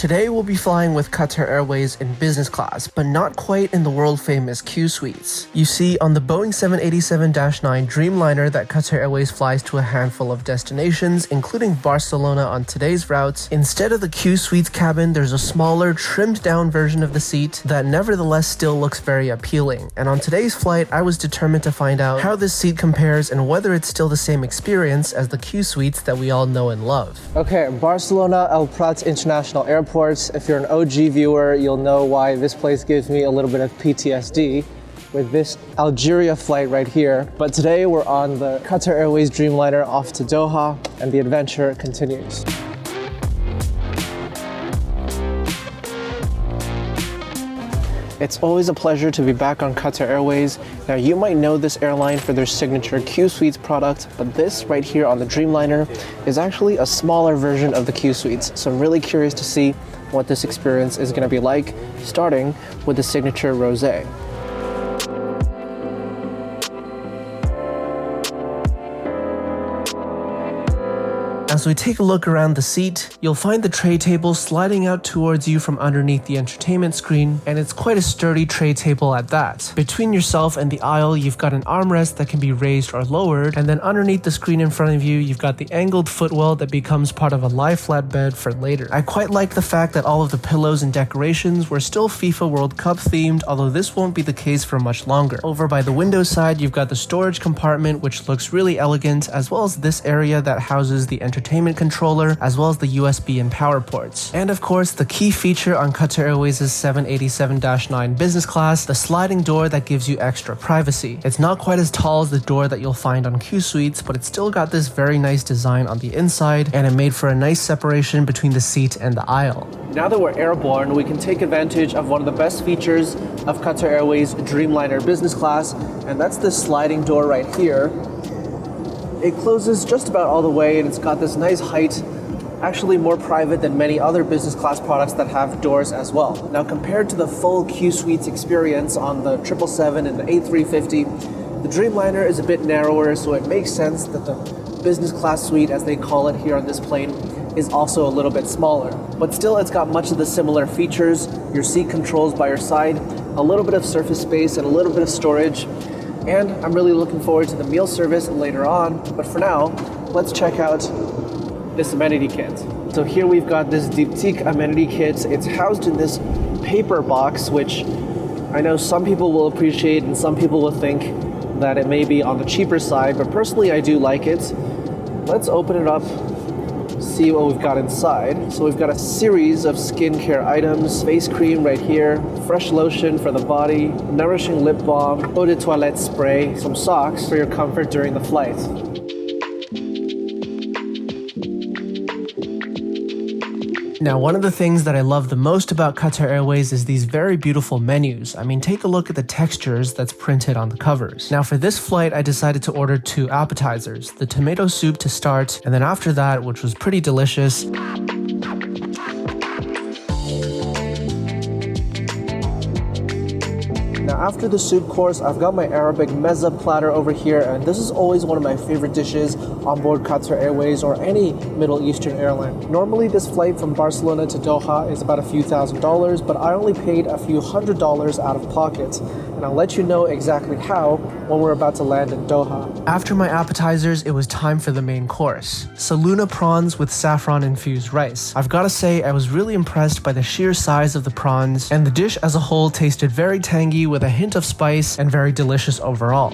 Today we'll be flying with Qatar Airways in business class, but not quite in the world-famous Q suites. You see, on the Boeing 787-9 Dreamliner that Qatar Airways flies to a handful of destinations, including Barcelona on today's routes, instead of the Q suites cabin, there's a smaller, trimmed-down version of the seat that nevertheless still looks very appealing. And on today's flight, I was determined to find out how this seat compares and whether it's still the same experience as the Q suites that we all know and love. Okay, Barcelona El Prat International Airport. If you're an OG viewer, you'll know why this place gives me a little bit of PTSD with this Algeria flight right here. But today we're on the Qatar Airways Dreamliner off to Doha, and the adventure continues. It's always a pleasure to be back on Qatar Airways. Now, you might know this airline for their signature Q Suites product, but this right here on the Dreamliner is actually a smaller version of the Q Suites. So I'm really curious to see what this experience is going to be like, starting with the signature rosé. As we take a look around the seat, you'll find the tray table sliding out towards you from underneath the entertainment screen, and it's quite a sturdy tray table at that. Between yourself and the aisle, you've got an armrest that can be raised or lowered, and then underneath the screen in front of you, you've got the angled footwell that becomes part of a lie flat bed for later. I quite like the fact that all of the pillows and decorations were still FIFA World Cup themed, although this won't be the case for much longer. Over by the window side, you've got the storage compartment, which looks really elegant, as well as this area that houses the entertainment controller, as well as the USB and power ports. And of course, the key feature on Qatar Airways' 787-9 business class, the sliding door that gives you extra privacy. It's not quite as tall as the door that you'll find on Q Suites, but it's still got this very nice design on the inside, and it made for a nice separation between the seat and the aisle. Now that we're airborne, we can take advantage of one of the best features of Qatar Airways Dreamliner business class, and that's this sliding door right here. It closes just about all the way, and it's got this nice height, actually more private than many other business class products that have doors as well. Now, compared to the full Q Suites experience on the 777 and the A350, the Dreamliner is a bit narrower, so it makes sense that the business class suite, as they call it here on this plane, is also a little bit smaller. But still, it's got much of the similar features, your seat controls by your side, a little bit of surface space, and a little bit of storage. And I'm really looking forward to the meal service later on, but for now, let's check out this amenity kit. So here we've got this Diptyque amenity kit. It's housed in this paper box, which I know some people will appreciate and some people will think that it may be on the cheaper side, but personally I do like it. Let's open it up, see what we've got inside. So we've got a series of skincare items, face cream right here, fresh lotion for the body, nourishing lip balm, eau de toilette spray, some socks for your comfort during the flight. Now, one of the things that I love the most about Qatar Airways is these very beautiful menus. I mean, take a look at the textures that's printed on the covers. Now, for this flight, I decided to order 2 appetizers, the tomato soup to start, and then after that, which was pretty delicious, Now, after the soup course, I've got my Arabic mezza platter over here, and this is always one of my favorite dishes on board Qatar Airways or any Middle Eastern airline. Normally, this flight from Barcelona to Doha is about a few $1,000s, but I only paid a few $100s out of pocket, and I'll let you know exactly how when we're about to land in Doha. After my appetizers, it was time for the main course, Saluna prawns with saffron-infused rice. I've got to say, I was really impressed by the sheer size of the prawns, and the dish as a whole tasted very tangy with a hint of spice and very delicious overall.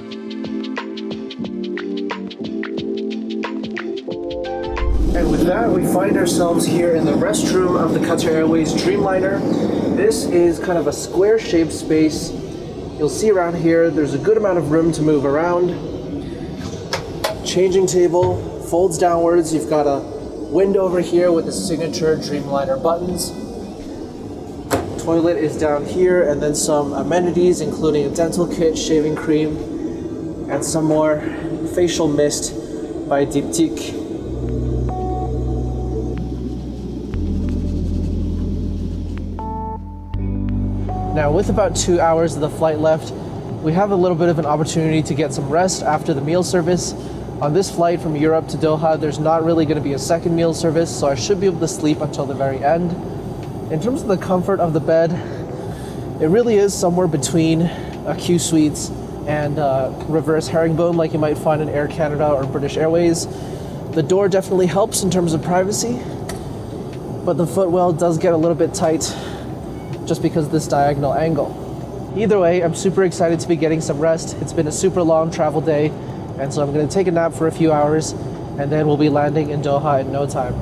And with that, we find ourselves here in the restroom of the Qatar Airways Dreamliner. This is kind of a square-shaped space. You'll see around here, there's a good amount of room to move around. Changing table folds downwards. You've got a window over here with the signature Dreamliner buttons. Toilet is down here, and then some amenities, including a dental kit, shaving cream, and some more facial mist by Diptyque. Now, with about 2 hours of the flight left, we have a little bit of an opportunity to get some rest after the meal service. On this flight from Europe to Doha, there's not really going to be a second meal service, so I should be able to sleep until the very end. In terms of the comfort of the bed, it really is somewhere between a Q Suites and reverse herringbone like you might find in Air Canada or British Airways. The door definitely helps in terms of privacy, but the footwell does get a little bit tight just because of this diagonal angle. Either way, I'm super excited to be getting some rest. It's been a super long travel day, and so I'm going to take a nap for a few hours, and then we'll be landing in Doha in no time.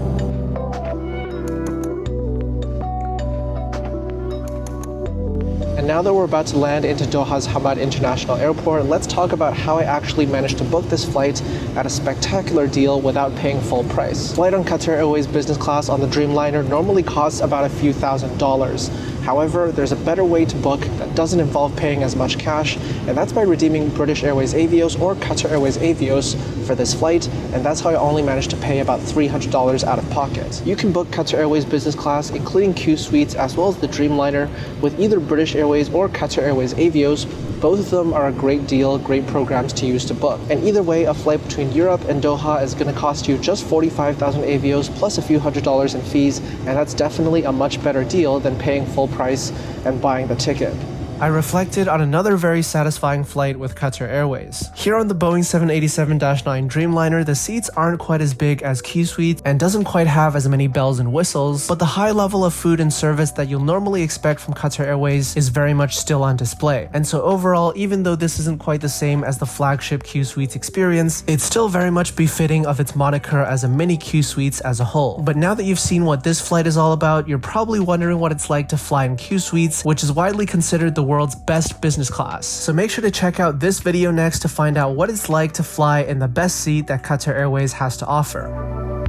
And now that we're about to land into Doha's Hamad International Airport, let's talk about how I actually managed to book this flight at a spectacular deal without paying full price. Flight on Qatar Airways business class on the Dreamliner normally costs about a few $1,000s. However, there's a better way to book that doesn't involve paying as much cash, and that's by redeeming British Airways Avios or Qatar Airways Avios for this flight, and that's how I only managed to pay about $300 out of pocket. You can book Qatar Airways business class, including Q Suites, as well as the Dreamliner, with either British Airways or Qatar Airways Avios. Both of them are a great deal, great programs to use to book. And either way, a flight between Europe and Doha is going to cost you just 45,000 Avios plus a few $100s in fees, and that's definitely a much better deal than paying full price and buying the ticket. I reflected on another very satisfying flight with Qatar Airways. Here on the Boeing 787-9 Dreamliner, the seats aren't quite as big as Q Suite and doesn't quite have as many bells and whistles, but the high level of food and service that you'll normally expect from Qatar Airways is very much still on display. And so overall, even though this isn't quite the same as the flagship Q Suites experience, it's still very much befitting of its moniker as a mini Q Suites as a whole. But now that you've seen what this flight is all about, you're probably wondering what it's like to fly in Q Suites, which is widely considered the world's best business class. So make sure to check out this video next to find out what it's like to fly in the best seat that Qatar Airways has to offer.